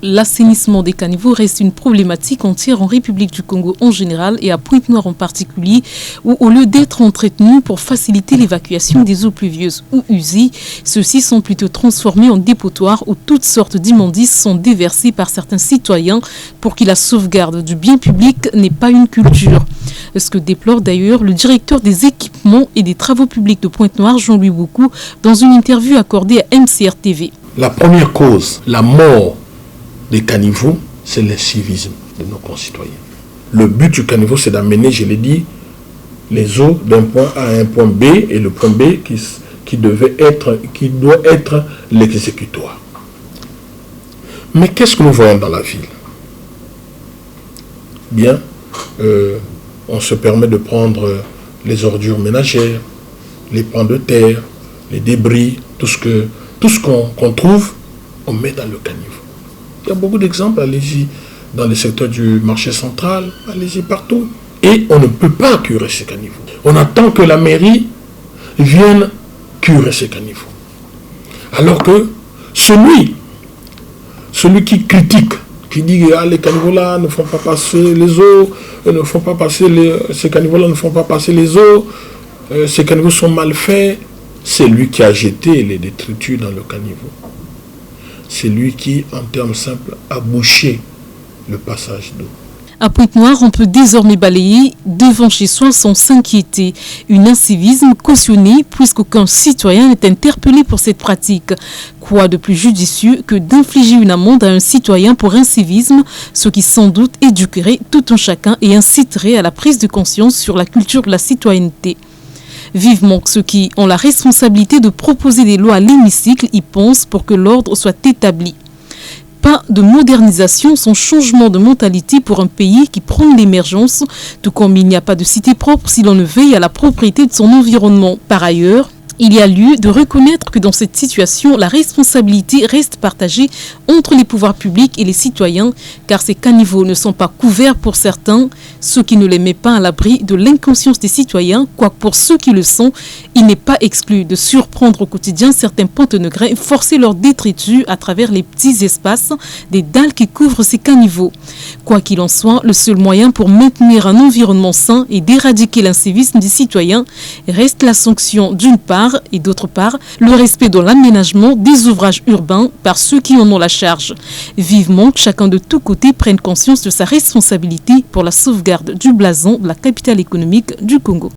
L'assainissement des caniveaux reste une problématique entière en République du Congo en général et à Pointe-Noire en particulier, où au lieu d'être entretenus pour faciliter l'évacuation des eaux pluvieuses ou usées, ceux-ci sont plutôt transformés en dépotoirs où toutes sortes d'immondices sont déversées par certains citoyens pour que la sauvegarde du bien public n'ait pas une culture. Ce que déplore d'ailleurs le directeur des équipements et des travaux publics de Pointe-Noire, Jean-Louis Boukou, dans une interview accordée à MCR TV. La première cause, la mort des caniveaux, c'est l'incivisme de nos concitoyens. Le but du caniveau, c'est d'amener, je l'ai dit, les eaux d'un point A à un point B, et le point B qui doit être l'exécutoire. Mais qu'est-ce que nous voyons dans la ville? Bien, on se permet de prendre les ordures ménagères, les pans de terre, les débris, tout ce qu'on trouve, on met dans le caniveau. Il y a beaucoup d'exemples, allez-y dans le secteur du marché central, allez-y partout. Et on ne peut pas curer ces caniveaux. On attend que la mairie vienne curer ces caniveaux. Alors que celui qui critique, qui dit que les caniveaux là ne font pas passer les eaux, ces caniveaux là ne font pas passer les eaux, ces caniveaux sont mal faits, c'est lui qui a jeté les détritus dans le caniveau. C'est lui qui, en termes simples, a bouché le passage d'eau. À Pointe-Noire, on peut désormais balayer devant chez soi sans s'inquiéter. Un incivisme cautionné puisqu'aucun citoyen n'est interpellé pour cette pratique. Quoi de plus judicieux que d'infliger une amende à un citoyen pour incivisme, ce qui sans doute éduquerait tout un chacun et inciterait à la prise de conscience sur la culture de la citoyenneté. Vivement ceux qui ont la responsabilité de proposer des lois à l'hémicycle y pensent pour que l'ordre soit établi. Pas de modernisation sans changement de mentalité pour un pays qui prône l'émergence, tout comme il n'y a pas de cité propre si l'on ne veille à la propriété de son environnement. Par ailleurs, il y a lieu de reconnaître que dans cette situation, la responsabilité reste partagée entre les pouvoirs publics et les citoyens, car ces caniveaux ne sont pas couverts pour certains, ceux qui ne les mettent pas à l'abri de l'inconscience des citoyens, quoique pour ceux qui le sont, il n'est pas exclu de surprendre au quotidien certains pontenegrins et forcer leur détritus à travers les petits espaces des dalles qui couvrent ces caniveaux. Quoi qu'il en soit, le seul moyen pour maintenir un environnement sain et d'éradiquer l'incivisme des citoyens reste la sanction d'une part, et d'autre part, le respect de l'aménagement des ouvrages urbains par ceux qui en ont la charge. Vivement que chacun de tous côtés prenne conscience de sa responsabilité pour la sauvegarde du blason de la capitale économique du Congo.